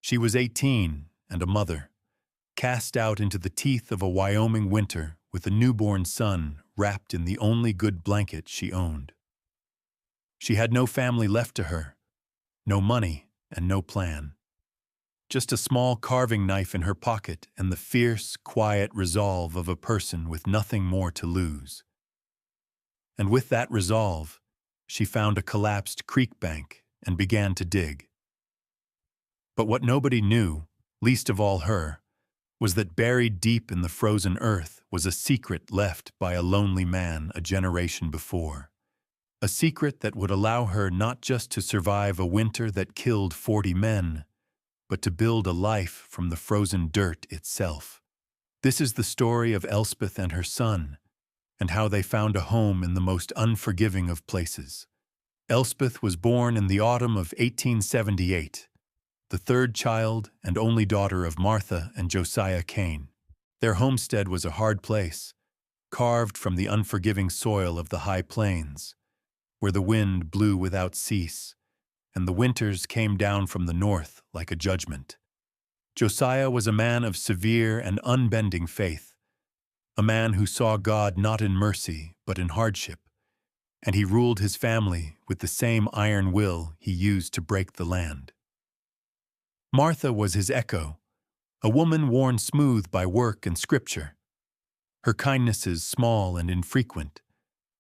She was 18 and a mother, cast out into the teeth of a Wyoming winter with a newborn son wrapped in the only good blanket she owned. She had no family left to her, no money and no plan. Just a small carving knife in her pocket and the fierce, quiet resolve of a person with nothing more to lose. And with that resolve, she found a collapsed creek bank and began to dig. But what nobody knew, least of all her, was that buried deep in the frozen earth was a secret left by a lonely man a generation before. A secret that would allow her not just to survive a winter that killed 40 men, but to build a life from the frozen dirt itself. This is the story of Elspeth and her son, and how they found a home in the most unforgiving of places. Elspeth was born in the autumn of 1878, the third child and only daughter of Martha and Josiah Kane. Their homestead was a hard place, carved from the unforgiving soil of the high plains, where the wind blew without cease, and the winters came down from the north like a judgment. Josiah was a man of severe and unbending faith, a man who saw God not in mercy but in hardship, and he ruled his family with the same iron will he used to break the land. Martha was his echo, a woman worn smooth by work and scripture, her kindnesses small and infrequent,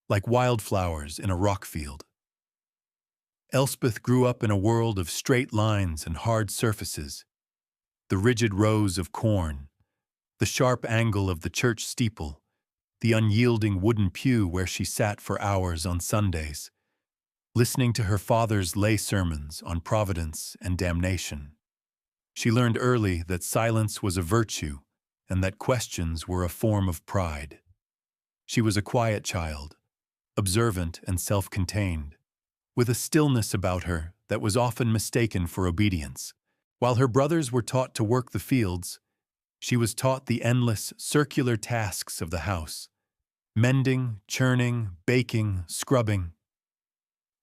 like wildflowers in a rock field. Elspeth grew up in a world of straight lines and hard surfaces, the rigid rows of corn, the sharp angle of the church steeple, the unyielding wooden pew where she sat for hours on Sundays, listening to her father's lay sermons on providence and damnation. She learned early that silence was a virtue and that questions were a form of pride. She was a quiet child, observant and self-contained, with a stillness about her that was often mistaken for obedience. While her brothers were taught to work the fields, she was taught the endless, circular tasks of the house, mending, churning, baking, scrubbing.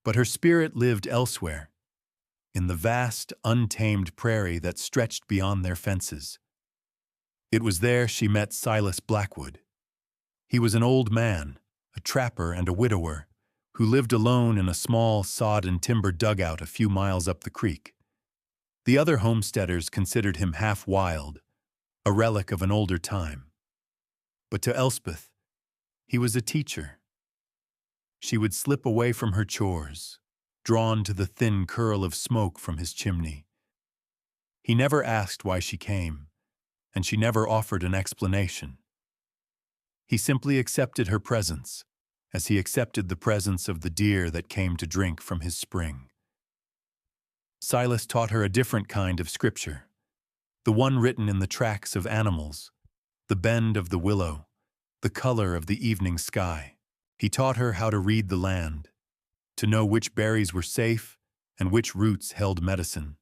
But her spirit lived elsewhere, in the vast, untamed prairie that stretched beyond their fences. It was there she met Silas Blackwood. He was an old man, a trapper and a widower, who lived alone in a small, sodden timber dugout a few miles up the creek. The other homesteaders considered him half wild, a relic of an older time. But to Elspeth, he was a teacher. She would slip away from her chores, drawn to the thin curl of smoke from his chimney. He never asked why she came, and she never offered an explanation. He simply accepted her presence, as he accepted the presence of the deer that came to drink from his spring. Silas taught her a different kind of scripture, the one written in the tracks of animals, the bend of the willow, the color of the evening sky. He taught her how to read the land, to know which berries were safe and which roots held medicine.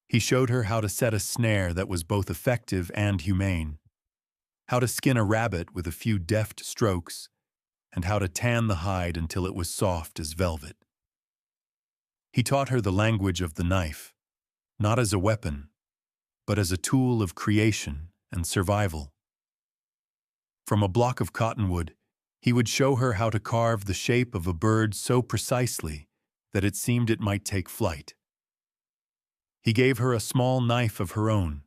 He showed her how to set a snare that was both effective and humane, how to skin a rabbit with a few deft strokes, and how to tan the hide until it was soft as velvet. He taught her the language of the knife, not as a weapon, but as a tool of creation and survival. From a block of cottonwood, he would show her how to carve the shape of a bird so precisely that it seemed it might take flight. He gave her a small knife of her own,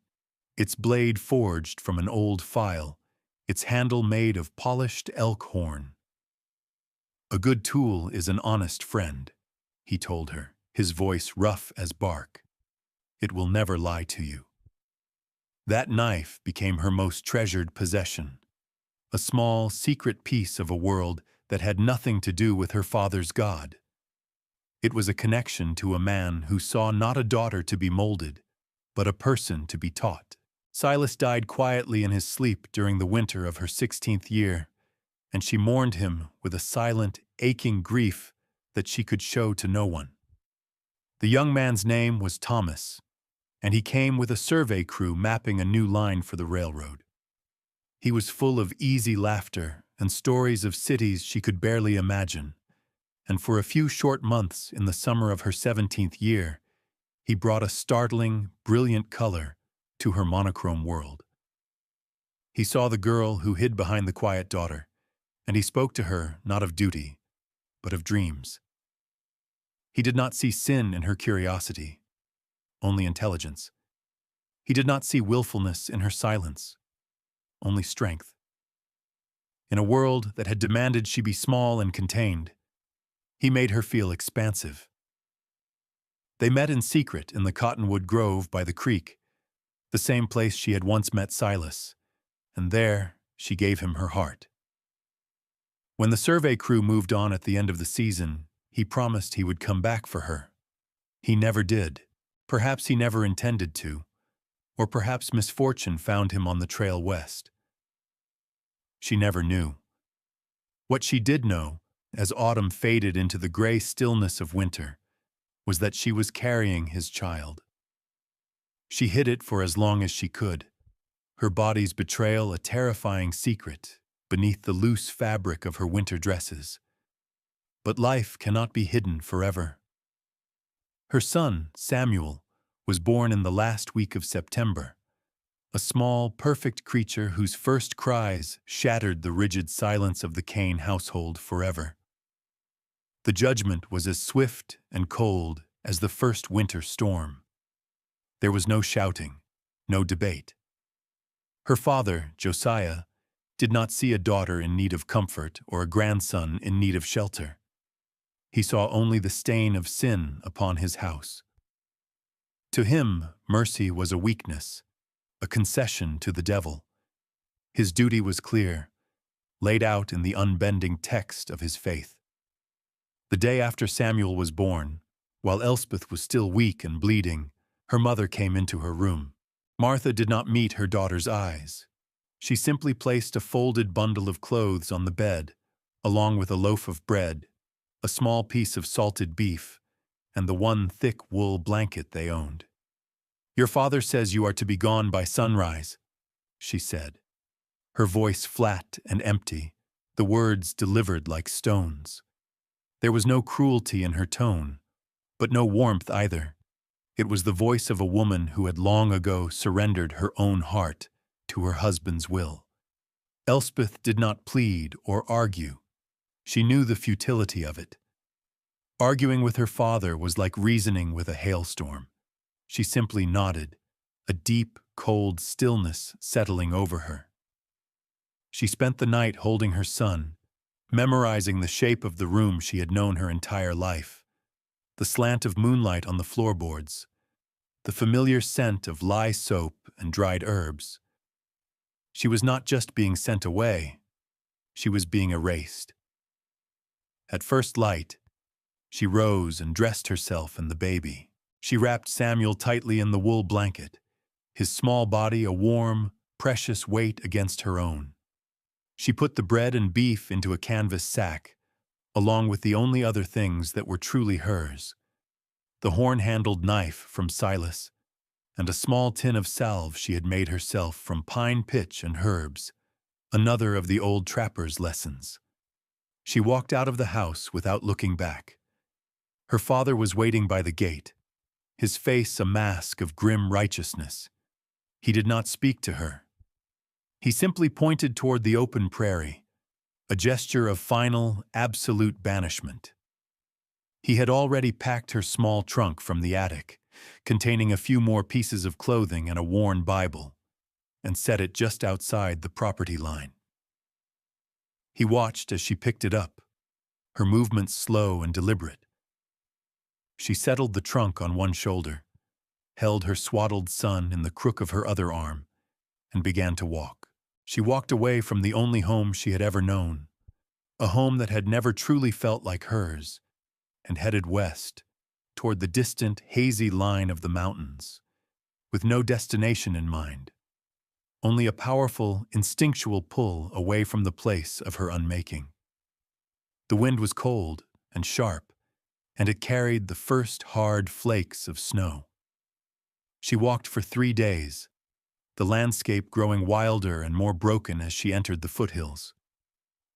its blade forged from an old file, its handle made of polished elk horn. "A good tool is an honest friend," he told her, his voice rough as bark. "It will never lie to you." That knife became her most treasured possession, a small, secret piece of a world that had nothing to do with her father's God. It was a connection to a man who saw not a daughter to be molded, but a person to be taught. Silas died quietly in his sleep during the winter of her 16th year, and she mourned him with a silent, aching grief that she could show to no one. The young man's name was Thomas, and he came with a survey crew mapping a new line for the railroad. He was full of easy laughter and stories of cities she could barely imagine, and for a few short months in the summer of her 17th year, He brought a startling, brilliant color to her monochrome world. He saw the girl who hid behind the quiet daughter, and he spoke to her not of duty, but of dreams. He did not see sin in her curiosity, only intelligence. He did not see willfulness in her silence, only strength. In a world that had demanded she be small and contained, he made her feel expansive. They met in secret in the cottonwood grove by the creek, the same place she had once met Silas, and there she gave him her heart. When the survey crew moved on at the end of the season, he promised he would come back for her. He never did. Perhaps he never intended to, or perhaps misfortune found him on the trail west. She never knew. What she did know, as autumn faded into the gray stillness of winter, was that she was carrying his child. She hid it for as long as she could, her body's betrayal a terrifying secret beneath the loose fabric of her winter dresses. But life cannot be hidden forever. Her son, Samuel, was born in the last week of September, a small, perfect creature whose first cries shattered the rigid silence of the Kane household forever. The judgment was as swift and cold as the first winter storm. There was no shouting, no debate. Her father, Josiah, did not see a daughter in need of comfort or a grandson in need of shelter. He saw only the stain of sin upon his house. To him, mercy was a weakness, a concession to the devil. His duty was clear, laid out in the unbending text of his faith. The day after Samuel was born, while Elspeth was still weak and bleeding, her mother came into her room. Martha did not meet her daughter's eyes. She simply placed a folded bundle of clothes on the bed, along with a loaf of bread, a small piece of salted beef, and the one thick wool blanket they owned. "Your father says you are to be gone by sunrise," she said, her voice flat and empty, the words delivered like stones. There was no cruelty in her tone, but no warmth either. It was the voice of a woman who had long ago surrendered her own heart to her husband's will. Elspeth did not plead or argue. She knew the futility of it. Arguing with her father was like reasoning with a hailstorm. She simply nodded, a deep, cold stillness settling over her. She spent the night holding her son, memorizing the shape of the room she had known her entire life, the slant of moonlight on the floorboards, the familiar scent of lye soap and dried herbs. She was not just being sent away, she was being erased. At first light, she rose and dressed herself and the baby. She wrapped Samuel tightly in the wool blanket, his small body a warm, precious weight against her own. She put the bread and beef into a canvas sack, along with the only other things that were truly hers: the horn-handled knife from Silas, and a small tin of salve she had made herself from pine pitch and herbs, another of the old trapper's lessons. She walked out of the house without looking back. Her father was waiting by the gate, his face a mask of grim righteousness. He did not speak to her. He simply pointed toward the open prairie, a gesture of final, absolute banishment. He had already packed her small trunk from the attic, containing a few more pieces of clothing and a worn Bible, and set it just outside the property line. He watched as she picked it up, her movements slow and deliberate. She settled the trunk on one shoulder, held her swaddled son in the crook of her other arm, and began to walk. She walked away from the only home she had ever known, a home that had never truly felt like hers, and headed west, toward the distant, hazy line of the mountains, with no destination in mind, only a powerful, instinctual pull away from the place of her unmaking. The wind was cold and sharp, and it carried the first hard flakes of snow. She walked for 3 days, the landscape growing wilder and more broken as she entered the foothills.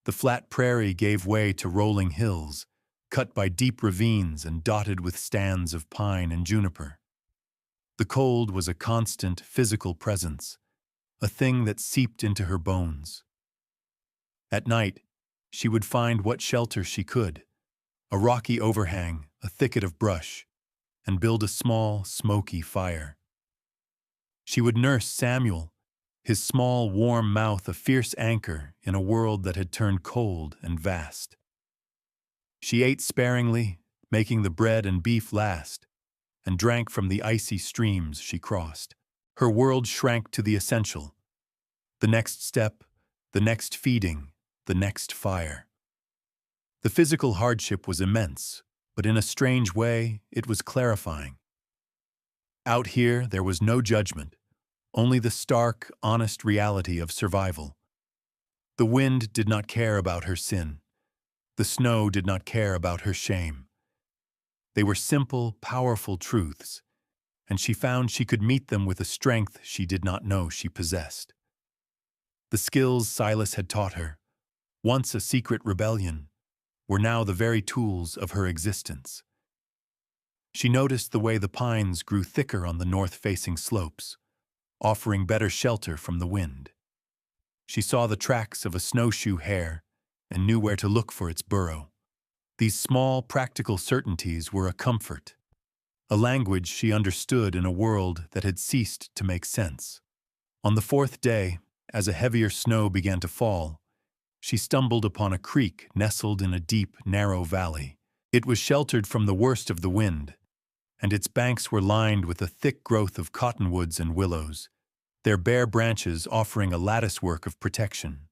The flat prairie gave way to rolling hills, cut by deep ravines and dotted with stands of pine and juniper. The cold was a constant physical presence, a thing that seeped into her bones. At night, she would find what shelter she could, a rocky overhang, a thicket of brush, and build a small, smoky fire. She would nurse Samuel, his small, warm mouth a fierce anchor in a world that had turned cold and vast. She ate sparingly, making the bread and beef last, and drank from the icy streams she crossed. Her world shrank to the essential: the next step, the next feeding, the next fire. The physical hardship was immense, but in a strange way, it was clarifying. Out here, there was no judgment, only the stark, honest reality of survival. The wind did not care about her sin. The snow did not care about her shame. They were simple, powerful truths, and she found she could meet them with a strength she did not know she possessed. The skills Silas had taught her, once a secret rebellion, were now the very tools of her existence. She noticed the way the pines grew thicker on the north-facing slopes, offering better shelter from the wind. She saw the tracks of a snowshoe hare and knew where to look for its burrow. These small, practical certainties were a comfort, a language she understood in a world that had ceased to make sense. On the fourth day, as a heavier snow began to fall, she stumbled upon a creek nestled in a deep, narrow valley. It was sheltered from the worst of the wind, and its banks were lined with a thick growth of cottonwoods and willows, their bare branches offering a latticework of protection.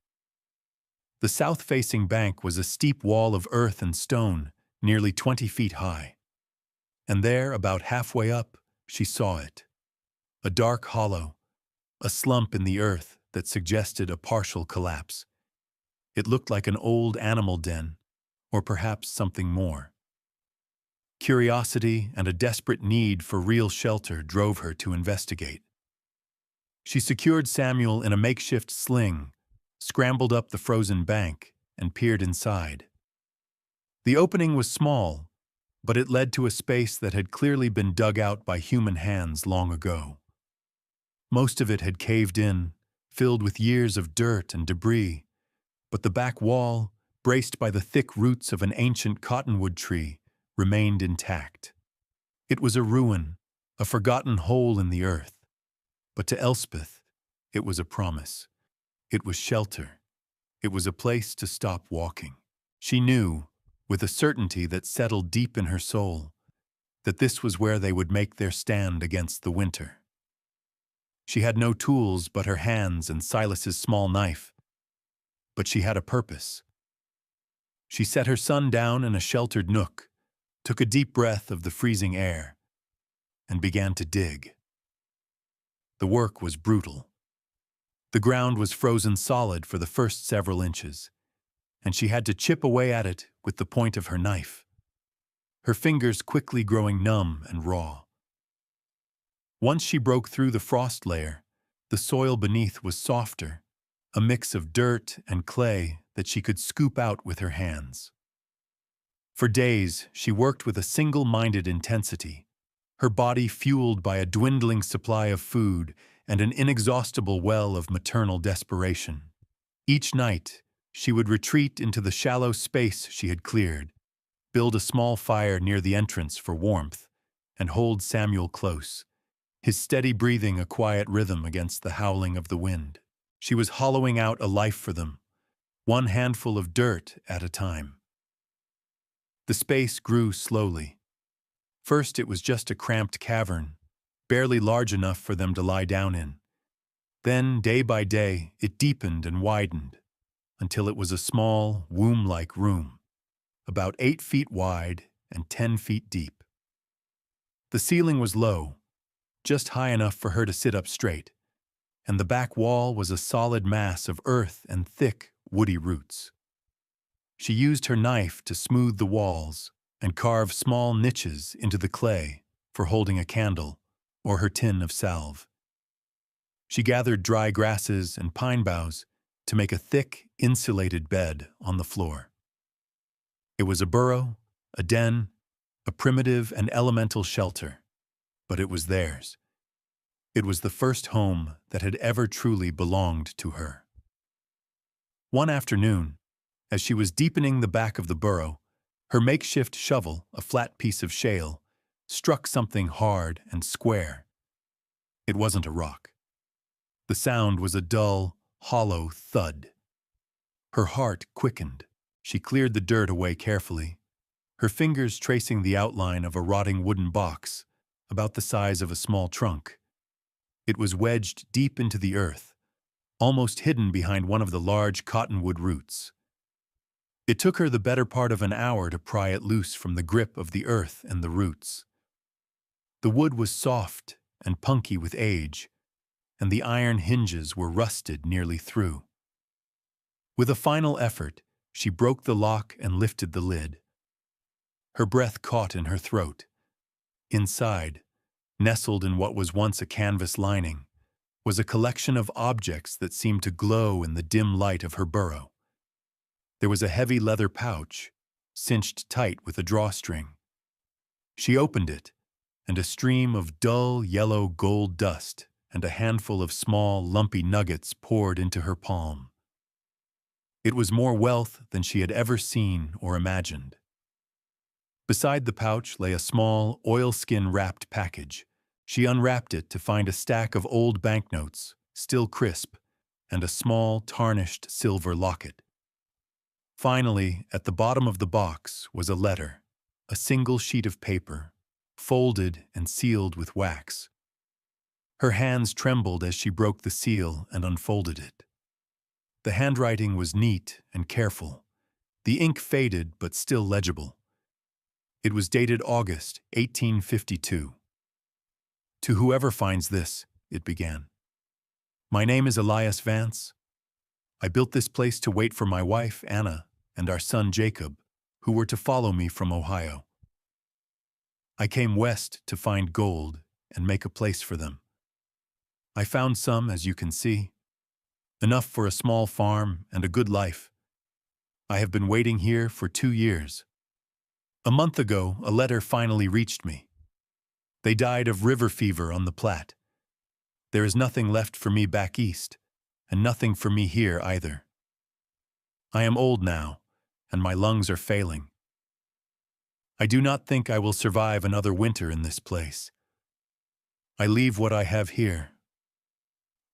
The south-facing bank was a steep wall of earth and stone, nearly 20 feet high. And there, about halfway up, she saw it. A dark hollow, a slump in the earth that suggested a partial collapse. It looked like an old animal den, or perhaps something more. Curiosity and a desperate need for real shelter drove her to investigate. She secured Samuel in a makeshift sling, scrambled up the frozen bank, and peered inside. The opening was small, but it led to a space that had clearly been dug out by human hands long ago. Most of it had caved in, filled with years of dirt and debris, but the back wall, braced by the thick roots of an ancient cottonwood tree, remained intact. It was a ruin, a forgotten hole in the earth, but to Elspeth, it was a promise. It was shelter. It was a place to stop walking. She knew, with a certainty that settled deep in her soul, that this was where they would make their stand against the winter. She had no tools but her hands and Silas's small knife, but she had a purpose. She set her son down in a sheltered nook, took a deep breath of the freezing air, and began to dig. The work was brutal. The ground was frozen solid for the first several inches, and she had to chip away at it with the point of her knife, her fingers quickly growing numb and raw. Once she broke through the frost layer, the soil beneath was softer, a mix of dirt and clay that she could scoop out with her hands. For days, she worked with a single-minded intensity, her body fueled by a dwindling supply of food and an inexhaustible well of maternal desperation. Each night, she would retreat into the shallow space she had cleared, build a small fire near the entrance for warmth, and hold Samuel close, his steady breathing a quiet rhythm against the howling of the wind. She was hollowing out a life for them, one handful of dirt at a time. The space grew slowly. First, it was just a cramped cavern, barely large enough for them to lie down in. Then, day by day, it deepened and widened, until it was a small, womb-like room, about 8 feet wide and 10 feet deep. The ceiling was low, just high enough for her to sit up straight, and the back wall was a solid mass of earth and thick, woody roots. She used her knife to smooth the walls and carve small niches into the clay for holding a candle or her tin of salve. She gathered dry grasses and pine boughs to make a thick, insulated bed on the floor. It was a burrow, a den, a primitive and elemental shelter, but it was theirs. It was the first home that had ever truly belonged to her. One afternoon, as she was deepening the back of the burrow, her makeshift shovel, a flat piece of shale, struck something hard and square. It wasn't a rock. The sound was a dull, hollow thud. Her heart quickened. She cleared the dirt away carefully, her fingers tracing the outline of a rotting wooden box, about the size of a small trunk. It was wedged deep into the earth, almost hidden behind one of the large cottonwood roots. It took her the better part of an hour to pry it loose from the grip of the earth and the roots. The wood was soft and punky with age, and the iron hinges were rusted nearly through. With a final effort, she broke the lock and lifted the lid. Her breath caught in her throat. Inside, nestled in what was once a canvas lining, was a collection of objects that seemed to glow in the dim light of her burrow. There was a heavy leather pouch, cinched tight with a drawstring. She opened it, and a stream of dull yellow gold dust and a handful of small, lumpy nuggets poured into her palm. It was more wealth than she had ever seen or imagined. Beside the pouch lay a small, oilskin-wrapped package. She unwrapped it to find a stack of old banknotes, still crisp, and a small, tarnished silver locket. Finally, at the bottom of the box was a letter, a single sheet of paper, folded and sealed with wax. Her hands trembled as she broke the seal and unfolded it. The handwriting was neat and careful, the ink faded but still legible. It was dated August 1852. "To whoever finds this," it began. "My name is Elias Vance. I built this place to wait for my wife, Anna, and our son, Jacob, who were to follow me from Ohio. I came west to find gold and make a place for them. I found some, as you can see, enough for a small farm and a good life. I have been waiting here for 2 years. A month ago, a letter finally reached me. They died of river fever on the Platte. There is nothing left for me back east, and nothing for me here either. I am old now, and my lungs are failing. I do not think I will survive another winter in this place. I leave what I have here.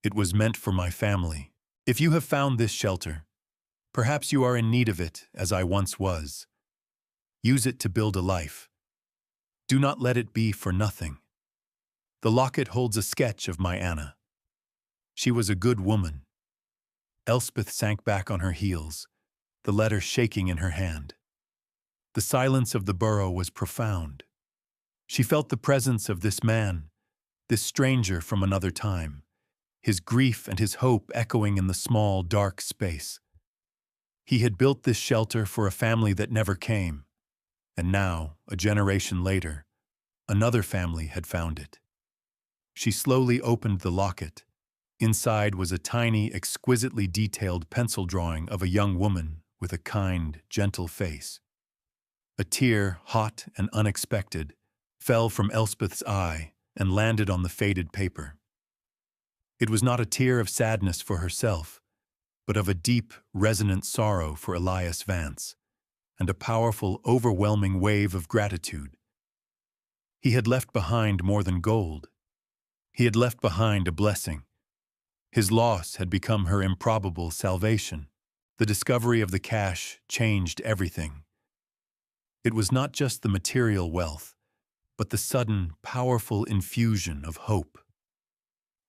It was meant for my family. If you have found this shelter, perhaps you are in need of it as I once was. Use it to build a life. Do not let it be for nothing. The locket holds a sketch of my Anna. She was a good woman." Elspeth sank back on her heels, the letter shaking in her hand. The silence of the burrow was profound. She felt the presence of this man, this stranger from another time, his grief and his hope echoing in the small, dark space. He had built this shelter for a family that never came, and now, a generation later, another family had found it. She slowly opened the locket. Inside was a tiny, exquisitely detailed pencil drawing of a young woman with a kind, gentle face. A tear, hot and unexpected, fell from Elspeth's eye and landed on the faded paper. It was not a tear of sadness for herself, but of a deep, resonant sorrow for Elias Vance, and a powerful, overwhelming wave of gratitude. He had left behind more than gold. He had left behind a blessing. His loss had become her improbable salvation. The discovery of the cash changed everything. It was not just the material wealth, but the sudden, powerful infusion of hope.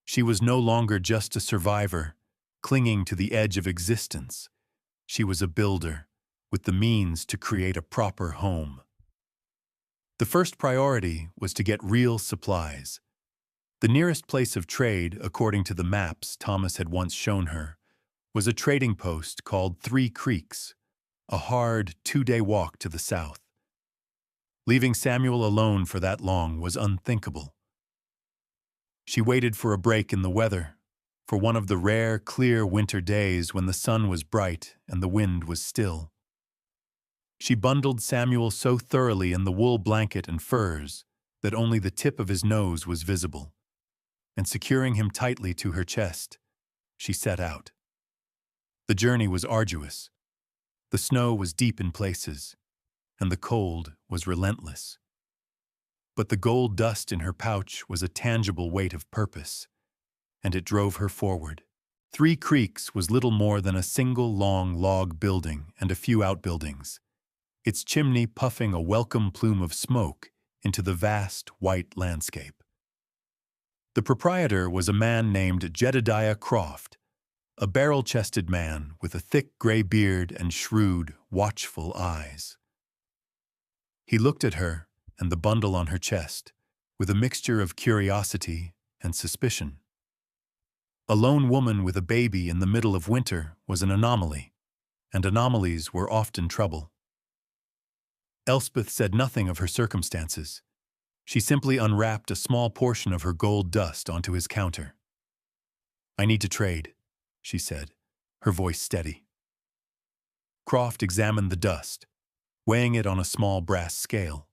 She was no longer just a survivor, clinging to the edge of existence. She was a builder, with the means to create a proper home. The first priority was to get real supplies. The nearest place of trade, according to the maps Thomas had once shown her, was a trading post called 3 Creeks, a hard 2-day walk to the south. Leaving Samuel alone for that long was unthinkable. She waited for a break in the weather, for one of the rare, clear winter days when the sun was bright and the wind was still. She bundled Samuel so thoroughly in the wool blanket and furs that only the tip of his nose was visible. and securing him tightly to her chest, she set out. The journey was arduous. The snow was deep in places, and the cold was relentless. But the gold dust in her pouch was a tangible weight of purpose, and it drove her forward. 3 Creeks was little more than a single long log building and a few outbuildings, its chimney puffing a welcome plume of smoke into the vast white landscape. The proprietor was a man named Jedediah Croft, a barrel-chested man with a thick gray beard and shrewd, watchful eyes. He looked at her and the bundle on her chest with a mixture of curiosity and suspicion. A lone woman with a baby in the middle of winter was an anomaly, and anomalies were often trouble. Elspeth said nothing of her circumstances. She simply unwrapped a small portion of her gold dust onto his counter. "I need to trade," she said, her voice steady. Croft examined the dust, weighing it on a small brass scale.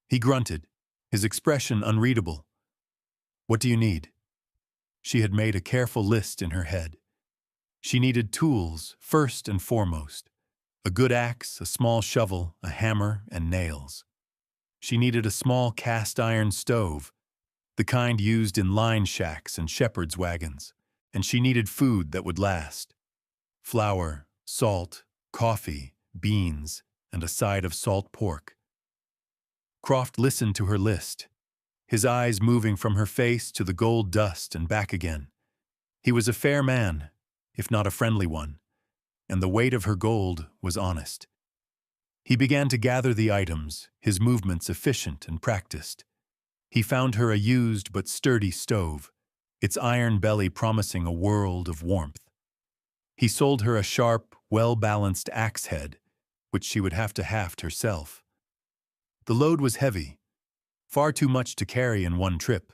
He grunted, his expression unreadable. "What do you need?" She had made a careful list in her head. She needed tools, first and foremost. A good axe, a small shovel, a hammer, and nails. She needed a small cast-iron stove, the kind used in line shacks and shepherd's wagons, and she needed food that would last. Flour, salt, coffee, beans, and a side of salt pork. Croft listened to her list, his eyes moving from her face to the gold dust and back again. He was a fair man, if not a friendly one, and the weight of her gold was honest. He began to gather the items, his movements efficient and practiced. He found her a used but sturdy stove, its iron belly promising a world of warmth. He sold her a sharp, well-balanced axe head, which she would have to haft herself. The load was heavy, far too much to carry in one trip.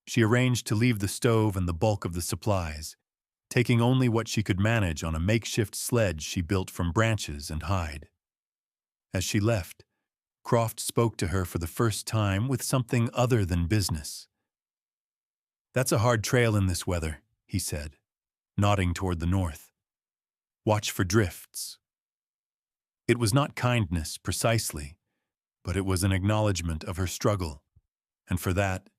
She arranged to leave the stove and the bulk of the supplies, taking only what she could manage on a makeshift sledge she built from branches and hide. As she left, Croft spoke to her for the first time with something other than business. "That's a hard trail in this weather," he said, nodding toward the north. "Watch for drifts." It was not kindness, precisely, but it was an acknowledgement of her struggle, and for that,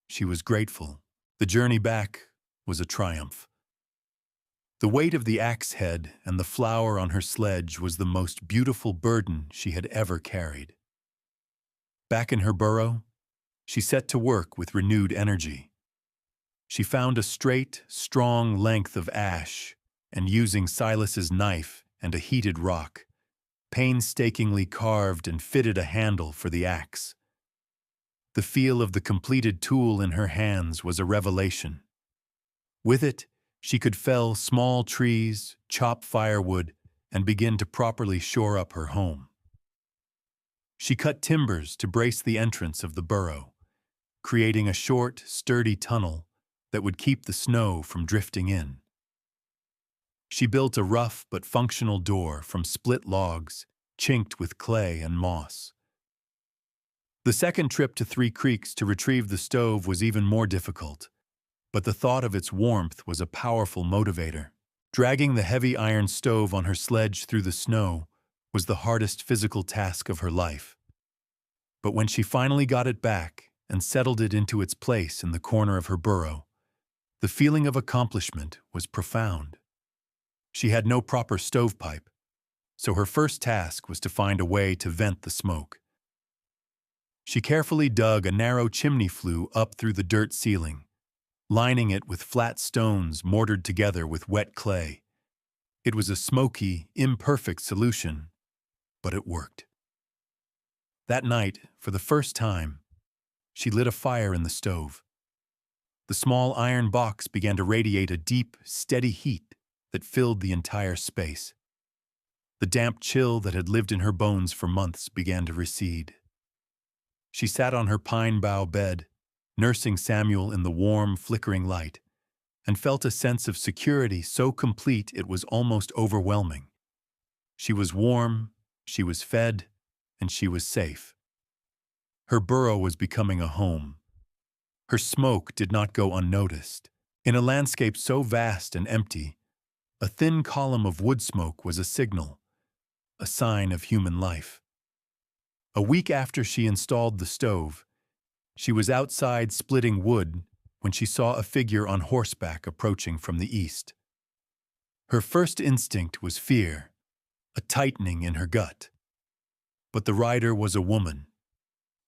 she was grateful. The journey back was a triumph. The weight of the axe head and the flour on her sledge was the most beautiful burden she had ever carried. Back in her burrow, she set to work with renewed energy. She found a straight, strong length of ash, and using Silas's knife and a heated rock, painstakingly carved and fitted a handle for the axe. The feel of the completed tool in her hands was a revelation. With it, she could fell small trees, chop firewood, and begin to properly shore up her home. She cut timbers to brace the entrance of the burrow, creating a short, sturdy tunnel that would keep the snow from drifting in. She built a rough but functional door from split logs, chinked with clay and moss. The second trip to 3 Creeks to retrieve the stove was even more difficult, but the thought of its warmth was a powerful motivator. Dragging the heavy iron stove on her sledge through the snow was the hardest physical task of her life. But when she finally got it back and settled it into its place in the corner of her burrow, the feeling of accomplishment was profound. She had no proper stovepipe, so her first task was to find a way to vent the smoke. She carefully dug a narrow chimney flue up through the dirt ceiling, lining it with flat stones mortared together with wet clay. It was a smoky, imperfect solution, but it worked. That night, for the first time, she lit a fire in the stove. The small iron box began to radiate a deep, steady heat that filled the entire space. The damp chill that had lived in her bones for months began to recede. She sat on her pine bough bed, nursing Samuel in the warm, flickering light, and felt a sense of security so complete it was almost overwhelming. She was warm, she was fed, and she was safe. Her burrow was becoming a home. Her smoke did not go unnoticed. In a landscape so vast and empty, a thin column of wood smoke was a signal, a sign of human life. A week after she installed the stove, she was outside splitting wood when she saw a figure on horseback approaching from the east. Her first instinct was fear, a tightening in her gut. But the rider was a woman,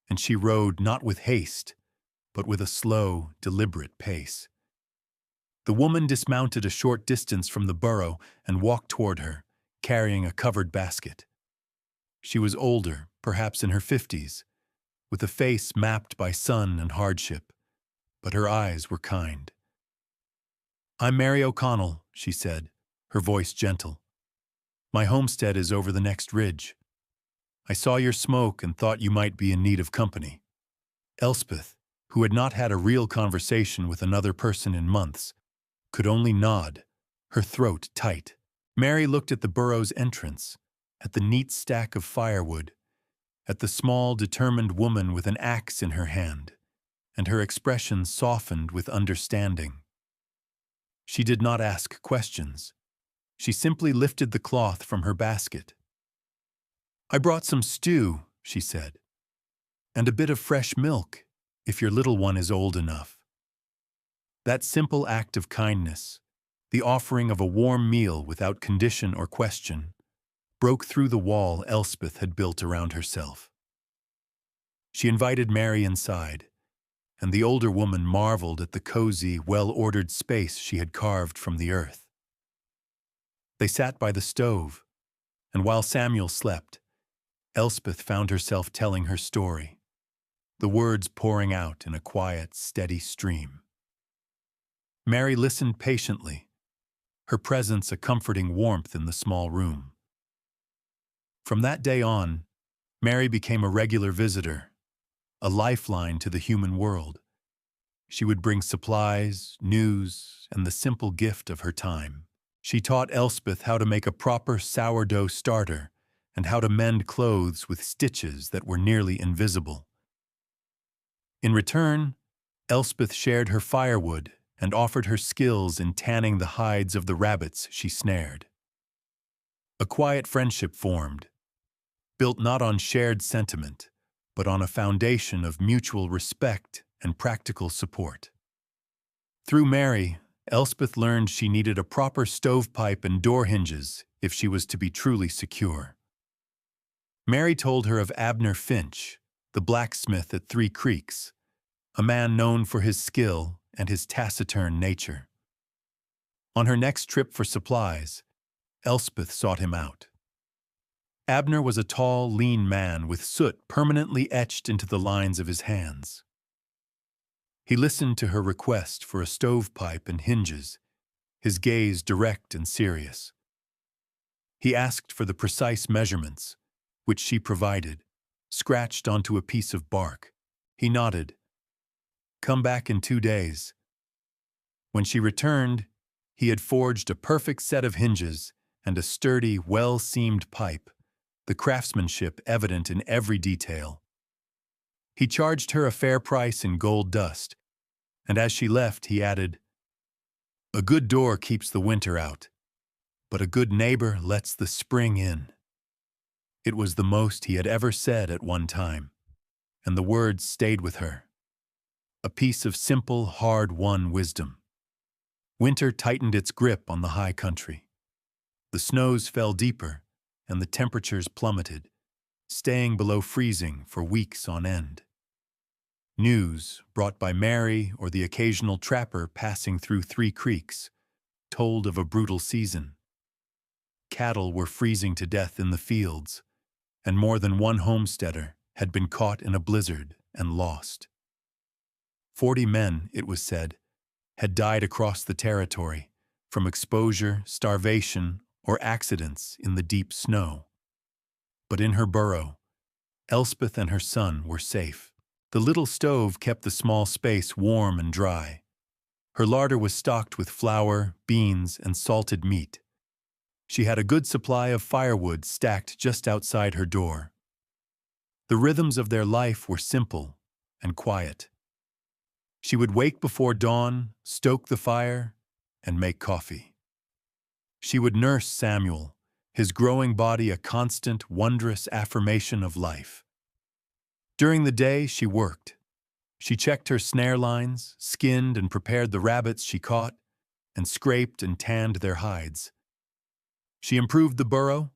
and she rode not with haste, but with a slow, deliberate pace. The woman dismounted a short distance from the burrow and walked toward her, carrying a covered basket. She was older, perhaps in her 50s, with a face mapped by sun and hardship, but her eyes were kind. "I'm Mary O'Connell," she said, her voice gentle. "My homestead is over the next ridge. I saw your smoke and thought you might be in need of company." Elspeth, who had not had a real conversation with another person in months, could only nod, her throat tight. Mary looked at the burrow's entrance, at the neat stack of firewood, at the small, determined woman with an axe in her hand, and her expression softened with understanding. She did not ask questions. She simply lifted the cloth from her basket. "I brought some stew," she said, "and a bit of fresh milk, if your little one is old enough." That simple act of kindness, the offering of a warm meal without condition or question, broke through the wall Elspeth had built around herself. She invited Mary inside, and the older woman marveled at the cozy, well-ordered space she had carved from the earth. They sat by the stove, and while Samuel slept, Elspeth found herself telling her story, the words pouring out in a quiet, steady stream. Mary listened patiently, her presence a comforting warmth in the small room. From that day on, Mary became a regular visitor, a lifeline to the human world. She would bring supplies, news, and the simple gift of her time. She taught Elspeth how to make a proper sourdough starter and how to mend clothes with stitches that were nearly invisible. In return, Elspeth shared her firewood and offered her skills in tanning the hides of the rabbits she snared. A quiet friendship formed, built not on shared sentiment, but on a foundation of mutual respect and practical support. Through Mary, Elspeth learned she needed a proper stovepipe and door hinges if she was to be truly secure. Mary told her of Abner Finch, the blacksmith at 3 Creeks, a man known for his skill and his taciturn nature. On her next trip for supplies, Elspeth sought him out. Abner was a tall, lean man with soot permanently etched into the lines of his hands. He listened to her request for a stovepipe and hinges, his gaze direct and serious. He asked for the precise measurements, which she provided, scratched onto a piece of bark. He nodded. "Come back in 2 days." When she returned, he had forged a perfect set of hinges and a sturdy, well-seamed pipe, the craftsmanship evident in every detail. He charged her a fair price in gold dust, and as she left, he added, "A good door keeps the winter out, but a good neighbor lets the spring in." It was the most he had ever said at one time, and the words stayed with her. A piece of simple, hard-won wisdom. Winter tightened its grip on the high country. The snows fell deeper, and the temperatures plummeted, staying below freezing for weeks on end. News, brought by Mary or the occasional trapper passing through 3 Creeks, told of a brutal season. Cattle were freezing to death in the fields, and more than one homesteader had been caught in a blizzard and lost. 40 men, it was said, had died across the territory from exposure, starvation, or accidents in the deep snow. But in her burrow, Elspeth and her son were safe. The little stove kept the small space warm and dry. Her larder was stocked with flour, beans, and salted meat. She had a good supply of firewood stacked just outside her door. The rhythms of their life were simple and quiet. She would wake before dawn, stoke the fire, and make coffee. She would nurse Samuel, his growing body a constant, wondrous affirmation of life. During the day, she worked. She checked her snare lines, skinned and prepared the rabbits she caught, and scraped and tanned their hides. She improved the burrow,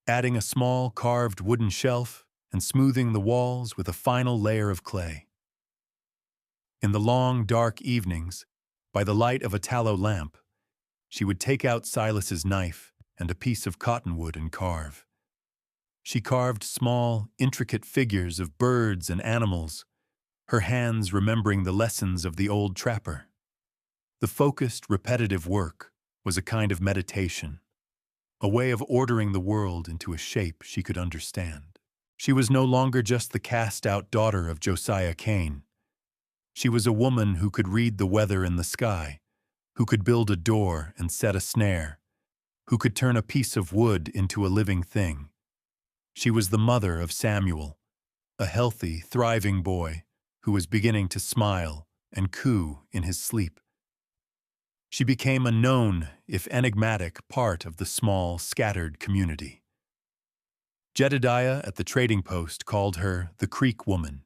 adding a small carved wooden shelf and smoothing the walls with a final layer of clay. In the long, dark evenings, by the light of a tallow lamp, she would take out Silas's knife and a piece of cottonwood and carve. She carved small, intricate figures of birds and animals, her hands remembering the lessons of the old trapper. The focused, repetitive work was a kind of meditation, a way of ordering the world into a shape she could understand. She was no longer just the cast-out daughter of Josiah Cain. She was a woman who could read the weather in the sky, who could build a door and set a snare, who could turn a piece of wood into a living thing. She was the mother of Samuel, a healthy, thriving boy who was beginning to smile and coo in his sleep. She became a known, if enigmatic, part of the small, scattered community. Jedediah at the trading post called her the Creek Woman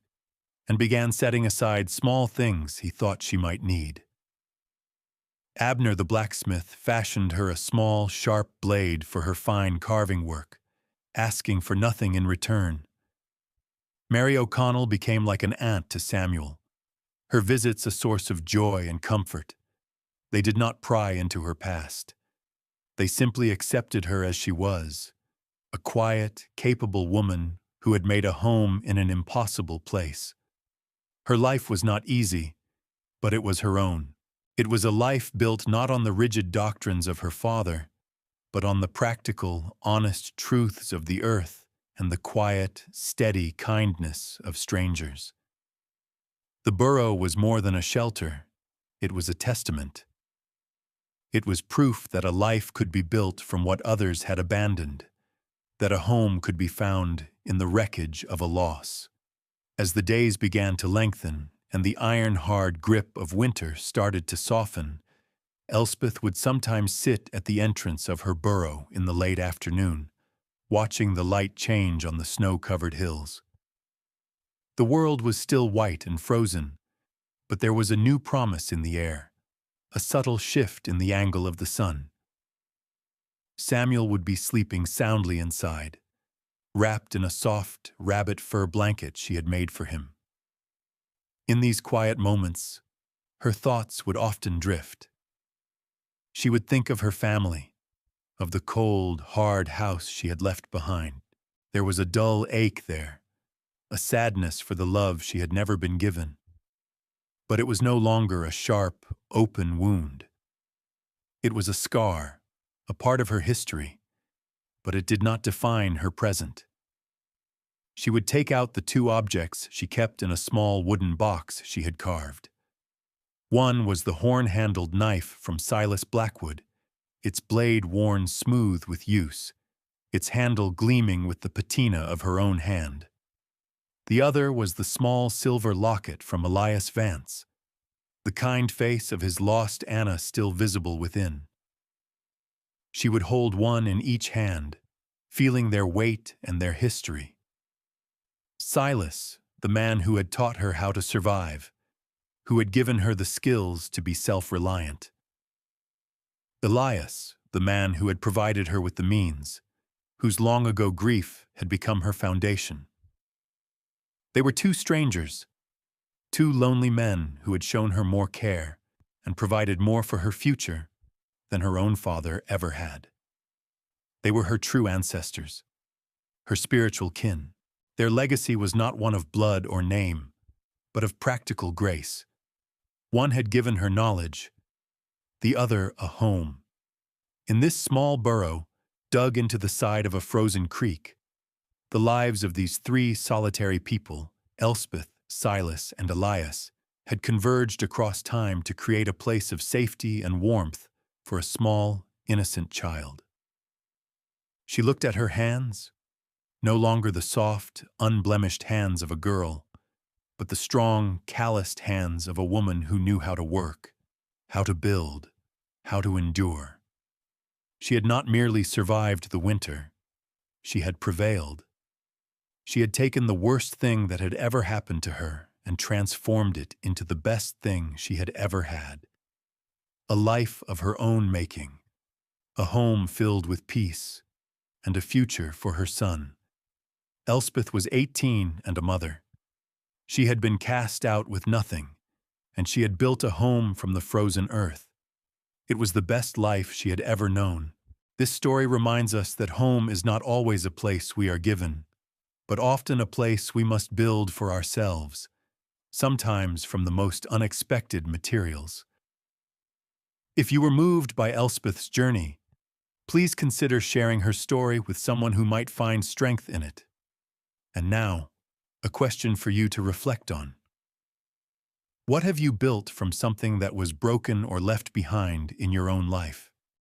and began setting aside small things he thought she might need. Abner the blacksmith fashioned her a small, sharp blade for her fine carving work, asking for nothing in return. Mary O'Connell became like an aunt to Samuel, her visits a source of joy and comfort. They did not pry into her past. They simply accepted her as she was, a quiet, capable woman who had made a home in an impossible place. Her life was not easy, but it was her own. It was a life built not on the rigid doctrines of her father, but on the practical, honest truths of the earth and the quiet, steady kindness of strangers. The burrow was more than a shelter. It was a testament. It was proof that a life could be built from what others had abandoned, that a home could be found in the wreckage of a loss. As the days began to lengthen and the iron-hard grip of winter started to soften, Elspeth would sometimes sit at the entrance of her burrow in the late afternoon, watching the light change on the snow-covered hills. The world was still white and frozen, but there was a new promise in the air, a subtle shift in the angle of the sun. Samuel would be sleeping soundly inside, wrapped in a soft, rabbit fur blanket she had made for him. In these quiet moments, her thoughts would often drift. She would think of her family, of the cold, hard house she had left behind. There was a dull ache there, a sadness for the love she had never been given. But it was no longer a sharp, open wound. It was a scar, a part of her history, but it did not define her present. She would take out the two objects she kept in a small wooden box she had carved. One was the horn-handled knife from Silas Blackwood, its blade worn smooth with use, its handle gleaming with the patina of her own hand. The other was the small silver locket from Elias Vance, the kind face of his lost Anna still visible within. She would hold one in each hand, feeling their weight and their history. Silas, the man who had taught her how to survive, who had given her the skills to be self-reliant. Elias, the man who had provided her with the means, whose long-ago grief had become her foundation. They were two strangers, two lonely men who had shown her more care and provided more for her future than her own father ever had. They were her true ancestors, her spiritual kin. Their legacy was not one of blood or name, but of practical grace. One had given her knowledge, the other a home. In this small burrow, dug into the side of a frozen creek, the lives of these three solitary people, Elspeth, Silas, and Elias, had converged across time to create a place of safety and warmth for a small, innocent child. She looked at her hands, no longer the soft, unblemished hands of a girl, but the strong, calloused hands of a woman who knew how to work, how to build, how to endure. She had not merely survived the winter, she had prevailed. She had taken the worst thing that had ever happened to her and transformed it into the best thing she had ever had. A life of her own making, a home filled with peace, and a future for her son. Elspeth was 18 and a mother. She had been cast out with nothing, and she had built a home from the frozen earth. It was the best life she had ever known. This story reminds us that home is not always a place we are given, but often a place we must build for ourselves, sometimes from the most unexpected materials. If you were moved by Elspeth's journey, please consider sharing her story with someone who might find strength in it. And now, a question for you to reflect on. What have you built from something that was broken or left behind in your own life?